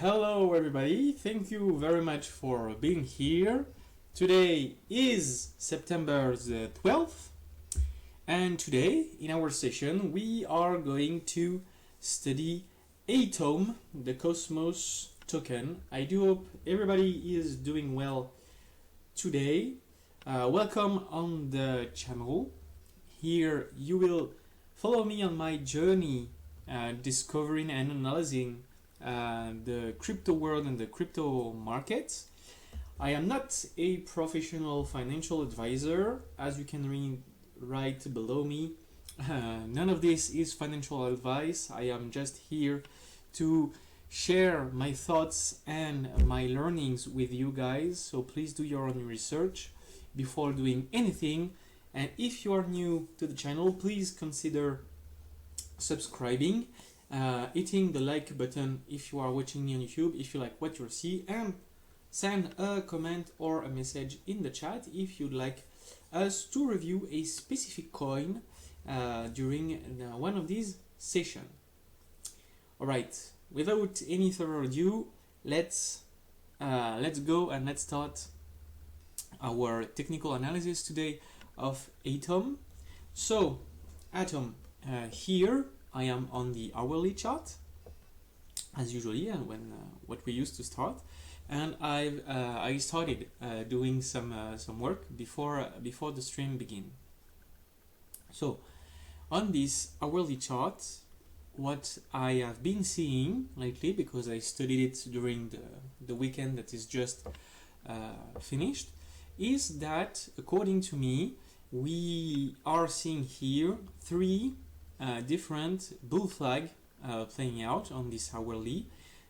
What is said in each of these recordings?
Hello everybody, thank you very much for being here. Today is September the 12th, and today in our session we are going to study Atom, the Cosmos token. I do hope everybody is doing well today. Welcome on the channel. Here you will follow me on my journey discovering and analyzing the crypto world and the crypto markets. I am not a professional financial advisor, as you can read right below me. None of this is financial advice. I am just here to share my thoughts and my learnings with you guys, so please do your own research before doing anything. And if you are new to the channel, please consider subscribing, hitting the like button if you are watching me on YouTube, if you like what you see, and send a comment or a message in the chat if you'd like us to review a specific coin during one of these sessions. Alright, without any further ado, let's go and let's start our technical analysis today of Atom. So, Atom, here I am on the hourly chart, as usually, and when what we used to start, and I started doing some work before the stream begin. So, on this hourly chart, what I have been seeing lately, because I studied it during the weekend that is just finished, is that according to me, we are seeing here three different bull flag playing out on this hourly.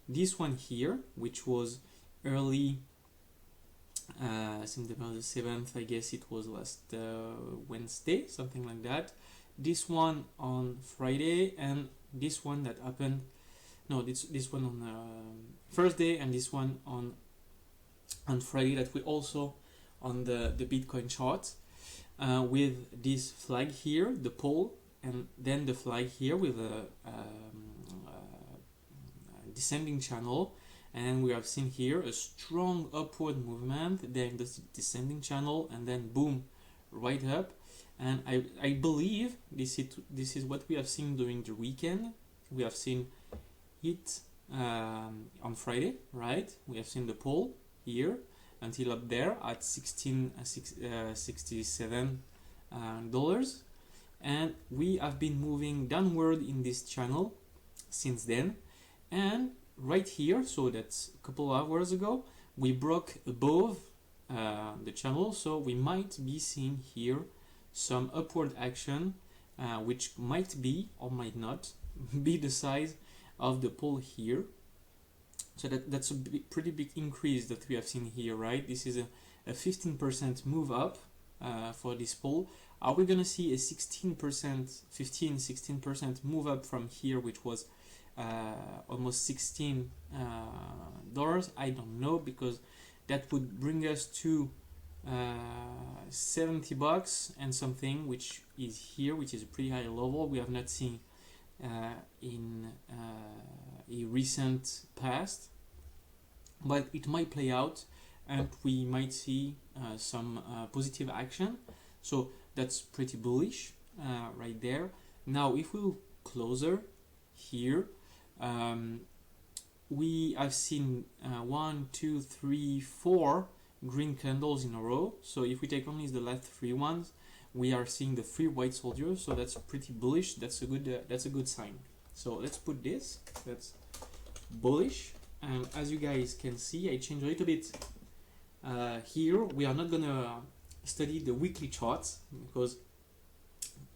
This one here, which was early September the 7th, I guess it was last Wednesday, something like that. This one on Friday, and this one that happened, no, this one on Thursday, and this one on Friday, that we also on the Bitcoin chart, with this flag here, the pole, and then the flag here with a descending channel, and we have seen here a strong upward movement, then the descending channel, and then boom, right up. And I believe this is what we have seen during the weekend. We have seen it on Friday, right? We have seen the pole here until up there at $67 dollars, and we have been moving downward in this channel since then. And right here, so that's a couple of hours ago, we broke above the channel, so we might be seeing here some upward action, which might be or might not be the size of the pole here. So that's a pretty big increase that we have seen here, right? This is a 15% move up for this pole. Are we going to see a 16% move up from here, which was almost $16? I don't know, because that would bring us to $70 and something, which is here, which is a pretty high level. We have not seen in a recent past, but it might play out and we might see some positive action. So that's pretty bullish right there. Now if we look closer here, we have seen 1, 2, 3, 4 green candles in a row. So if we take only the last three ones, we are seeing the 3 white soldiers, so that's pretty bullish. That's a good sign. So let's put this, that's bullish. And as you guys can see, I changed a little bit here. We are not gonna study the weekly charts, because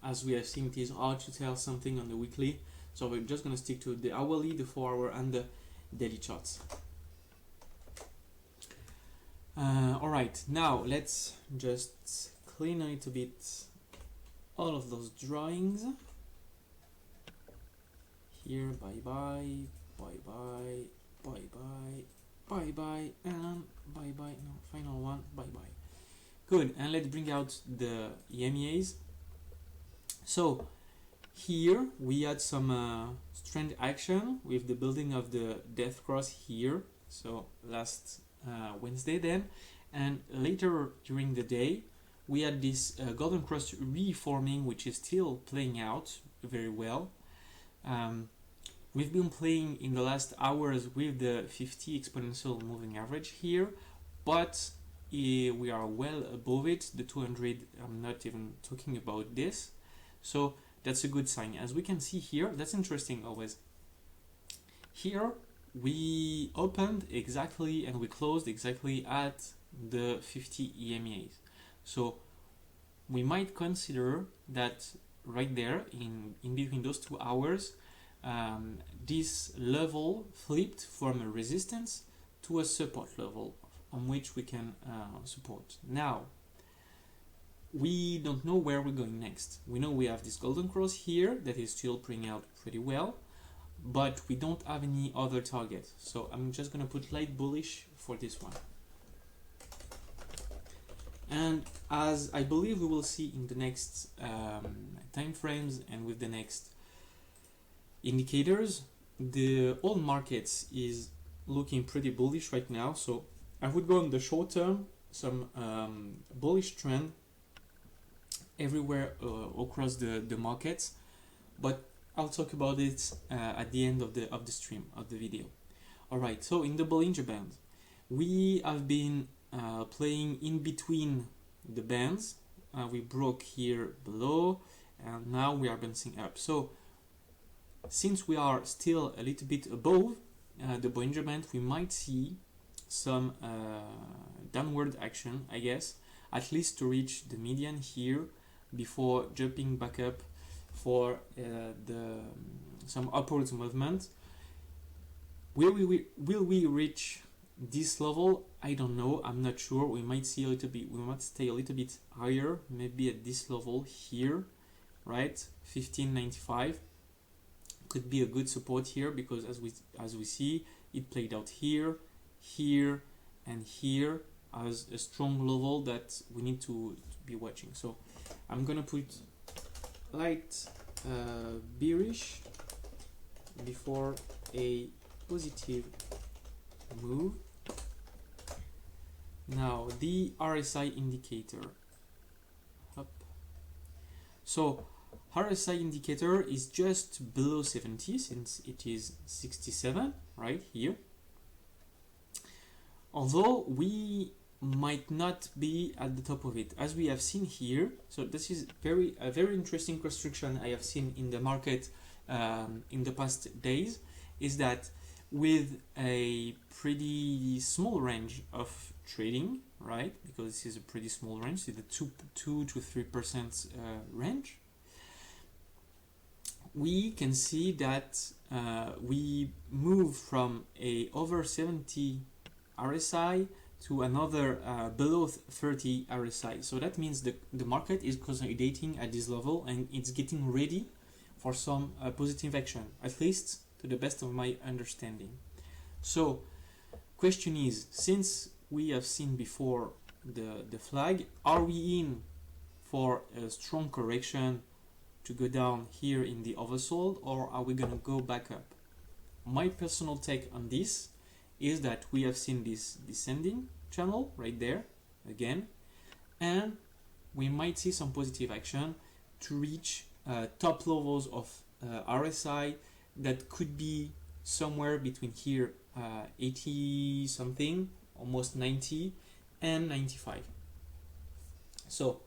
as we have seen, it is hard to tell something on the weekly, so we're just gonna stick to the hourly, the 4-hour, and the daily charts. Alright, now let's just clean a little bit all of those drawings here. Bye bye, bye bye, bye bye, bye bye, and bye bye. No, final one, bye bye. Good, and let's bring out the EMEAs. So Here we had some strange action with the building of the death cross here, so last Wednesday then, and later during the day we had this golden cross reforming, which is still playing out very well. We've been playing in the last hours with the 50 exponential moving average here, but we are well above it. The 200, I'm not even talking about this, so that's a good sign. As we can see here, that's interesting always. Here we opened exactly and we closed exactly at the 50 EMAs. So we might consider that right there in between those 2 hours, this level flipped from a resistance to a support level on which we can support. Now, we don't know where we're going next. We know we have this golden cross here that is still playing out pretty well, but we don't have any other target. So I'm just going to put light bullish for this one. And as I believe we will see in the next time frames and with the next indicators, the whole markets is looking pretty bullish right now. So I would go on the short term, some bullish trend everywhere across the markets, but I'll talk about it at the end of the stream, of the video. Alright, so in the Bollinger Band, we have been playing in between the bands. We broke here below and now we are bouncing up. So since we are still a little bit above the Bollinger Band, we might see some downward action, I guess, at least to reach the median here before jumping back up for some upwards movement. Will we reach this level? I don't know. I'm not sure. We might see a little bit. We might stay a little bit higher, maybe at this level here, right? 1595 could be a good support here because as we see, it played out here, here, and here as a strong level that we need to be watching. So I'm gonna put light bearish before a positive move. Now the RSI indicator. Up. So RSI indicator is just below 70 since it is 67 right here. Although we might not be at the top of it, as we have seen here. So this is a very interesting restriction I have seen in the market in the past days, is that with a pretty small range of trading, right? Because this is a pretty small range, it's a 2 to 3% range. We can see that we move from a over 70 RSI to another below 30 RSI. So that means the market is consolidating at this level and it's getting ready for some positive action, at least to the best of my understanding. So question is, since we have seen before the flag, are we in for a strong correction to go down here in the oversold, or are we going to go back up? My personal take on this is that we have seen this descending channel right there again, and we might see some positive action to reach top levels of RSI that could be somewhere between here 80 something, almost 90, and 95. So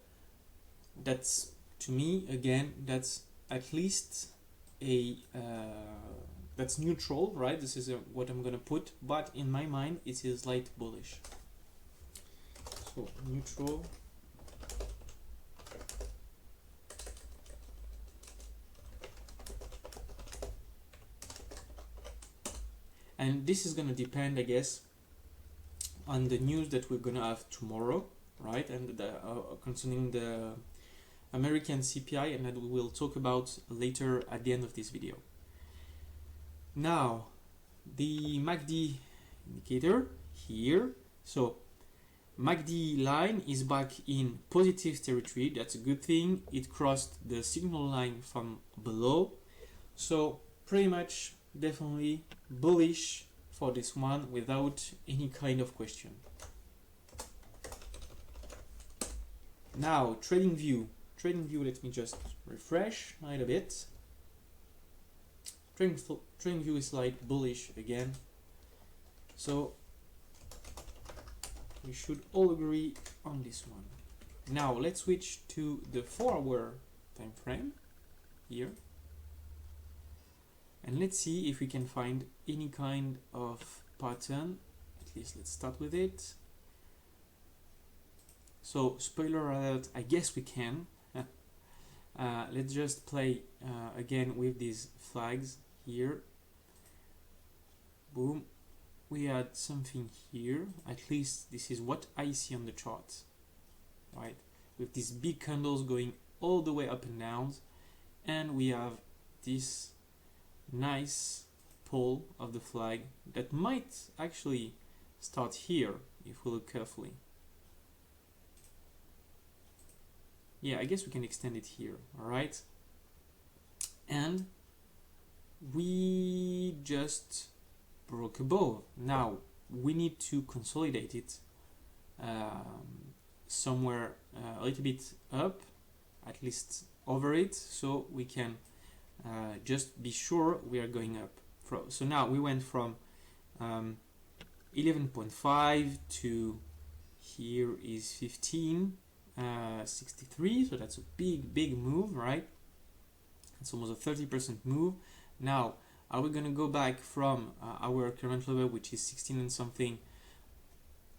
that's, to me, again, that's at least a that's neutral, right? This is what I'm gonna put, but in my mind it is light bullish. So neutral, and this is gonna depend, I guess, on the news that we're gonna have tomorrow, right? And concerning the American CPI, and that we will talk about later at the end of this video. Now, the MACD indicator here. So MACD line is back in positive territory. That's a good thing. It crossed the signal line from below. So pretty much definitely bullish for this one without any kind of question. Now trading view. Trading view, let me just refresh a little bit. Trading view is slight bullish again. So we should all agree on this one. Now let's switch to the 4-hour time frame here. And let's see if we can find any kind of pattern. At least let's start with it. So spoiler alert, I guess we can. Let's just play again with these flags here. Boom. We had something here. At least this is what I see on the chart, right? With these big candles going all the way up and down, and we have this nice pull of the flag that might actually start here if we look carefully. Yeah, I guess we can extend it here, all right? And we just broke above. Now we need to consolidate it somewhere a little bit up, at least over it, so we can just be sure we are going up. So now we went from 11.5 to here is 15.63, so that's a big move, right? It's almost a 30% move. Now are we going to go back from our current level, which is 16 and something,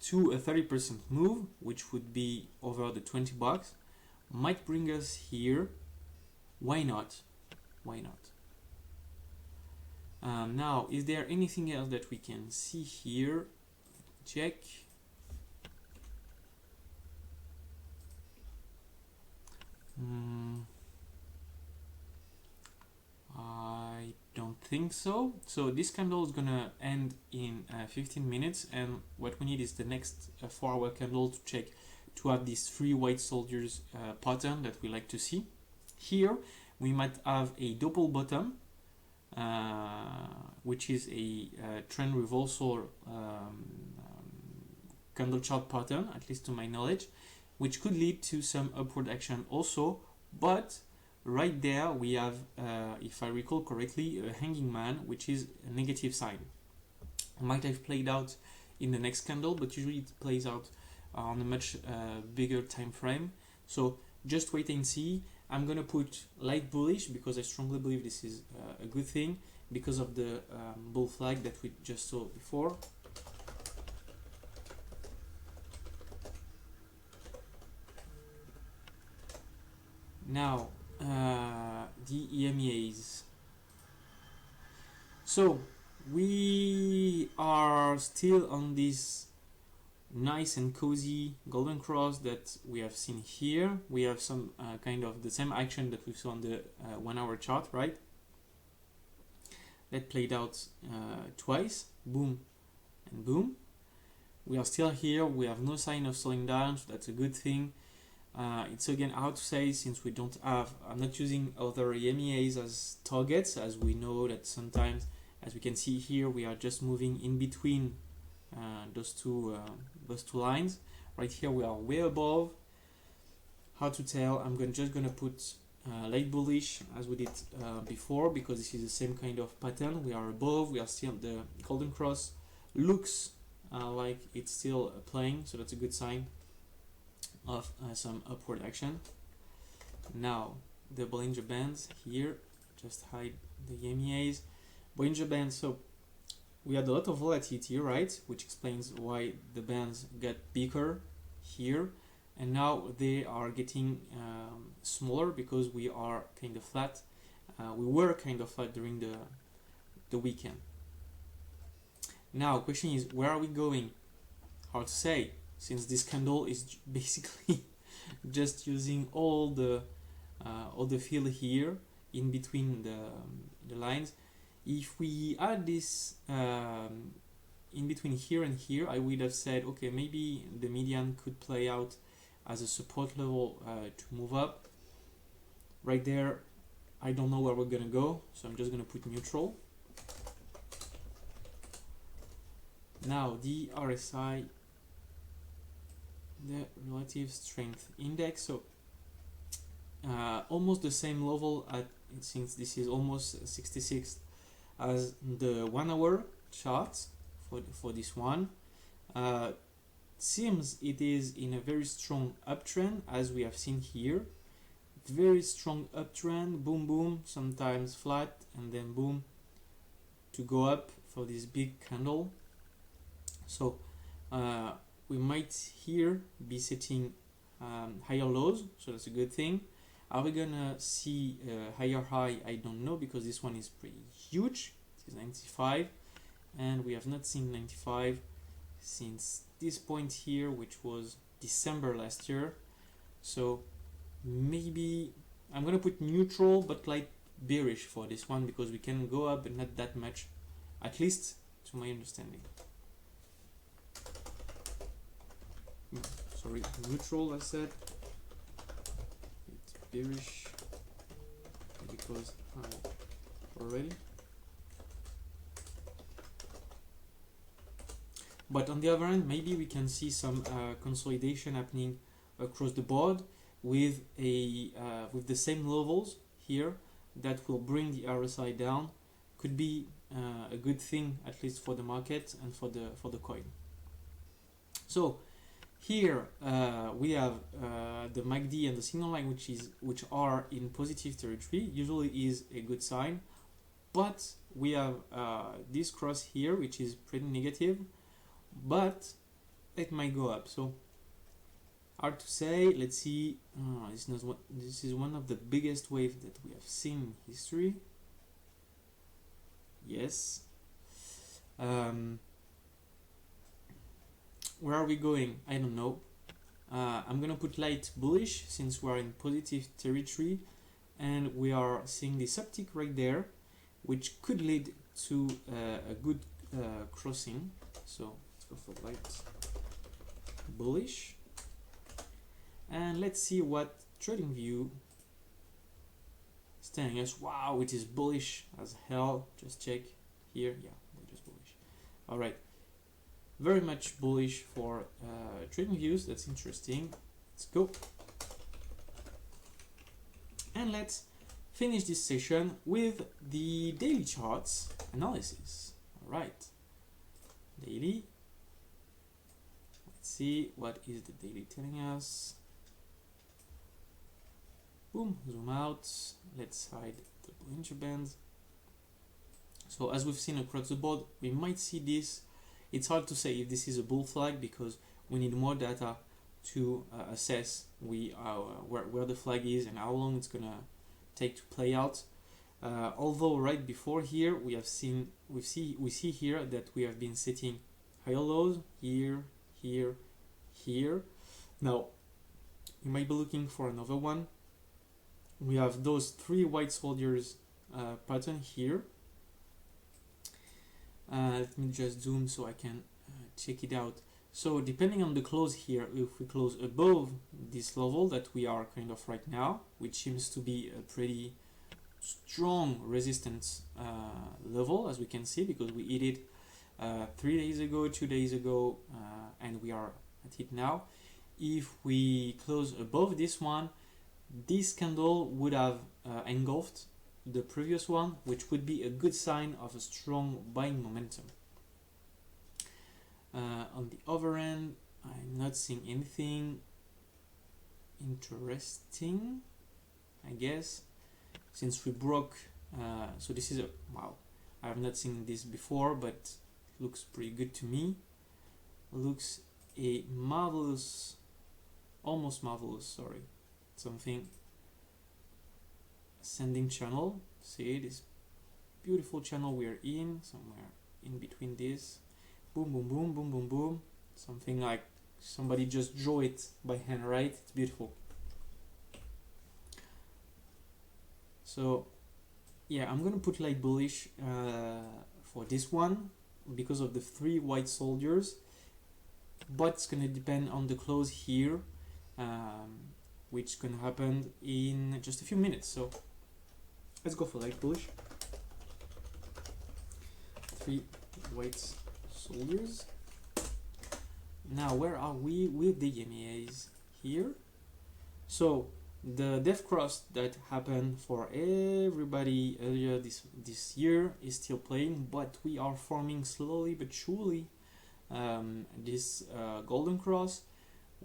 to a 30% move, which would be over the $20? Might bring us here. Why not? Why not? Now, is there anything else that we can see here? Check. I don't think so. So this candle is gonna end in 15 minutes, and what we need is the next 4-hour candle to check to have these 3 white soldiers pattern that we like to see. Here we might have a double bottom, which is a trend reversal candle chart pattern, at least to my knowledge, which could lead to some upward action also. But right there we have, if I recall correctly, a hanging man, which is a negative sign. Might have played out in the next candle, but usually it plays out on a much bigger time frame. So just wait and see. I'm gonna put light bullish because I strongly believe this is a good thing because of the bull flag that we just saw before. Now the EMEAs. So we are still on this nice and cozy golden cross that we have seen here. We have some kind of the same action that we saw on the 1-hour chart, right? That played out twice, boom and boom. We are still here. We have no sign of slowing down, so that's a good thing. It's again hard to say since we don't have, I'm not using other EMEAs as targets, as we know that sometimes, as we can see here, we are just moving in between those two lines. Right here we are way above. Hard to tell. I'm just gonna put light bullish as we did before, because this is the same kind of pattern. We are above, we are still, the golden cross looks like it's still playing, so that's a good sign of some upward action. Now the Bollinger Bands here, just hide the EMEAs. Bollinger Bands, so we had a lot of volatility, right, which explains why the bands get bigger here, and now they are getting smaller because we are kind of flat. We were kind of flat during the weekend. Now question is, where are we going? Hard to say, since this candle is basically just using all the fill here in between the lines. If we add this in between here and here, I would have said, okay, maybe the median could play out as a support level to move up. Right there, I don't know where we're gonna go, so I'm just gonna put neutral. Now the RSI, the relative strength index, so almost the same level at, since this is almost 66 as the 1 hour chart for this one. Seems it is in a very strong uptrend, as we have seen here. Very strong uptrend, boom boom, sometimes flat and then boom to go up for this big candle. So we might here be setting higher lows, so that's a good thing. Are we gonna see a higher high? I don't know, because this one is pretty huge. It is 95 and we have not seen 95 since this point here, which was December last year. So maybe I'm gonna put neutral but like bearish for this one, because we can go up but not that much, at least to my understanding. Sorry, neutral I said. It's bearish because already. But on the other hand, maybe we can see some consolidation happening across the board with with the same levels here that will bring the RSI down. Could be a good thing, at least for the market and for the coin. So here we have the MACD and the signal line, which are in positive territory. Usually is a good sign, but we have this cross here, which is pretty negative, but it might go up. So hard to say. Let's see. This is one of the biggest waves that we have seen in history. Yes. Where are we going? I don't know. I'm gonna put light bullish since we're in positive territory and we are seeing this uptick right there, which could lead to a good crossing. So let's go for light bullish. And let's see what TradingView is telling us. Wow, it is bullish as hell. Just check here. Yeah, they're just bullish. All right. Very much bullish for TradingViews. That's interesting. Let's go. And let's finish this session with the daily charts analysis. All right. Daily. Let's see what is the daily telling us. Boom, zoom out. Let's hide the Bollinger Bands. So as we've seen across the board, we might see this. It's hard to say if this is a bull flag because we need more data to assess where the flag is and how long it's gonna take to play out. Although right before here we see here that we have been setting higher lows here, here, here. Now you might be looking for another one. We have those three white soldiers pattern here. Let me just zoom so I can check it out. So depending on the close here, if we close above this level that we are kind of right now, which seems to be a pretty strong resistance level, as we can see, because we hit it 3 days ago, 2 days ago, and we are at it now. If we close above this one, this candle would have engulfed the previous one, which would be a good sign of a strong buying momentum. On the other end, I'm not seeing anything interesting, I guess, since we broke. So this is a wow. I have not seen this before, but it looks pretty good to me. Looks a marvelous, almost marvelous. Sorry. Something ascending channel. See this beautiful channel we're in, somewhere in between this. Boom, boom, boom, boom, boom, boom. Something like somebody just drew it by hand, right? It's beautiful. So yeah, I'm gonna put light bullish for this one. because of the 3 white soldiers, but it's gonna depend on the close here, which can happen in just a few minutes. So let's go for light bullish. 3 white soldiers. Now where are we with the EMAs here? So the death cross that happened for everybody earlier this year is still playing, but we are forming slowly but surely this golden cross.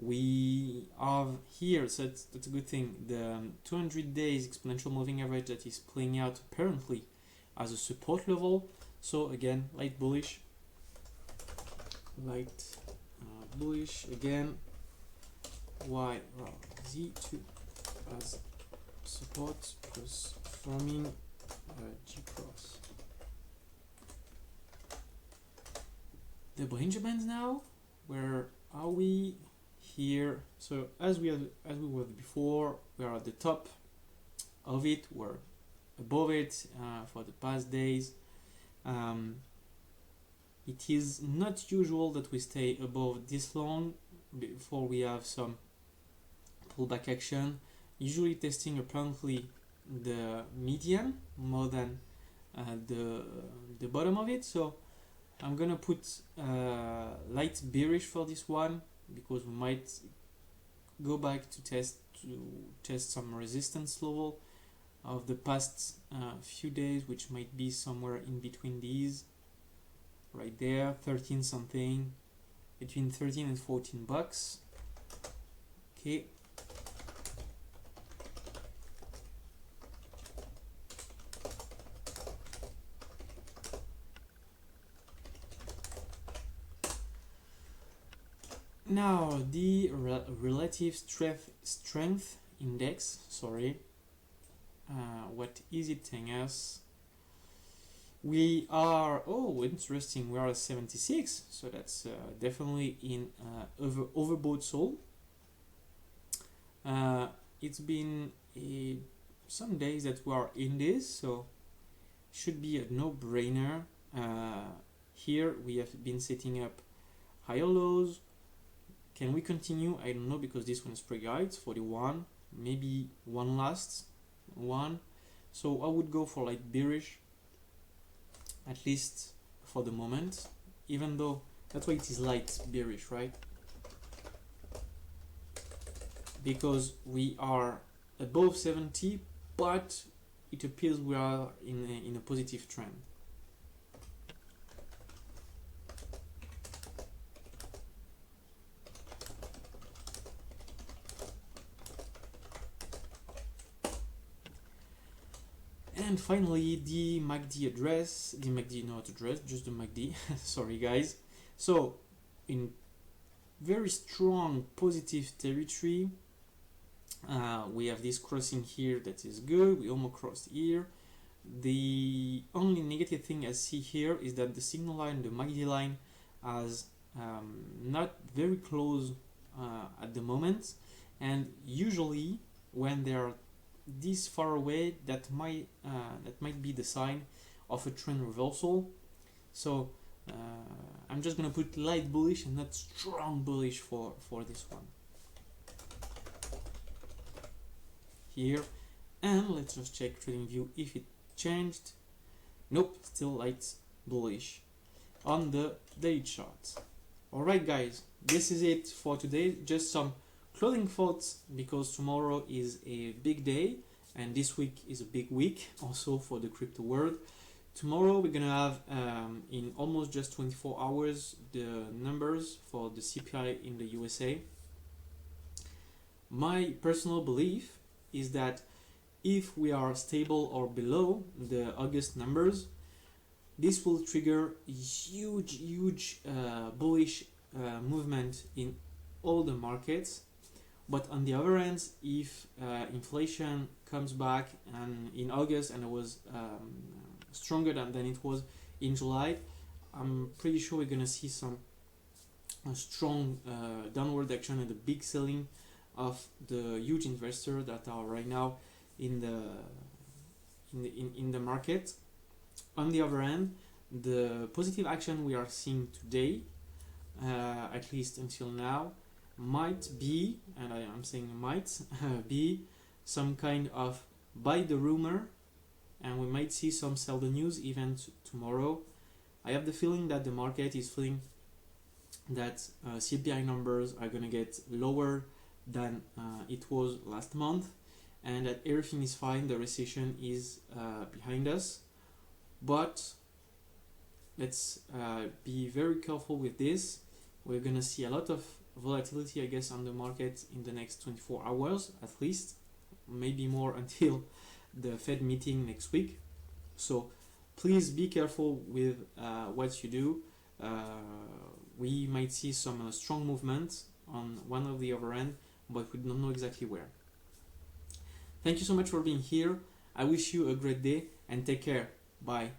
We have here, so that's a good thing, the 200 days exponential moving average that is playing out apparently as a support level. So again, light bullish, bullish again. Y Z2 as support plus forming G cross. The Bollinger Bands now, where are we? Here, so as we were before, we are at the top of it, we're above it for the past days. It is not usual that we stay above this long before we have some pullback action, usually testing apparently the median more than the bottom of it. So I'm gonna put light bearish for this one, because we might go back to test some resistance level of the past few days, which might be somewhere in between these, right there, 13 something, between 13 and 14 bucks. Okay. Now the relative strength index, what is it telling us? We are, oh interesting, we are at 76, so that's definitely in overbought zone. It's been some days that we are in this, so should be a no-brainer. Here we have been setting up higher lows. Can we continue? I don't know, because this one is pretty high, it's 41, maybe one last one. So I would go for like bearish, at least for the moment, even though that's why it is light bearish, right? Because we are above 70, but it appears we are in a positive trend. And finally, the MACD address, just the MACD, sorry guys. So, in very strong positive territory, we have this crossing here that is good, we almost crossed here. The only negative thing I see here is that the signal line, the MACD line, has not very close at the moment, and usually when they are this far away, that might be the sign of a trend reversal. So I'm just gonna put light bullish and not strong bullish for this one here. And let's just check TradingView if it changed. Nope, still light bullish on the daily chart. Alright guys, this is it for today. Just some closing thoughts, because tomorrow is a big day and this week is a big week also for the crypto world. Tomorrow we're gonna have in almost just 24 hours the numbers for the CPI in the USA. My personal belief is that if we are stable or below the August numbers, this will trigger huge bullish movement in all the markets. But on the other hand, if inflation comes back and in August and it was stronger than it was in July, I'm pretty sure we're gonna see some strong downward action and the big selling of the huge investors that are right now in the market. On the other hand, the positive action we are seeing today, at least until now, might be, and I am saying might be, some kind of buy the rumor, and we might see some sell the news event tomorrow. I have the feeling that the market is feeling that CPI numbers are going to get lower than it was last month, and that everything is fine, the recession is behind us. But let's be very careful with this. We're going to see a lot of volatility, I guess, on the market in the next 24 hours at least, maybe more until the Fed meeting next week. So please be careful with what you do. We might see some strong movement on one or the other end, but we don't know exactly where. Thank you so much for being here. I wish you a great day and take care. Bye.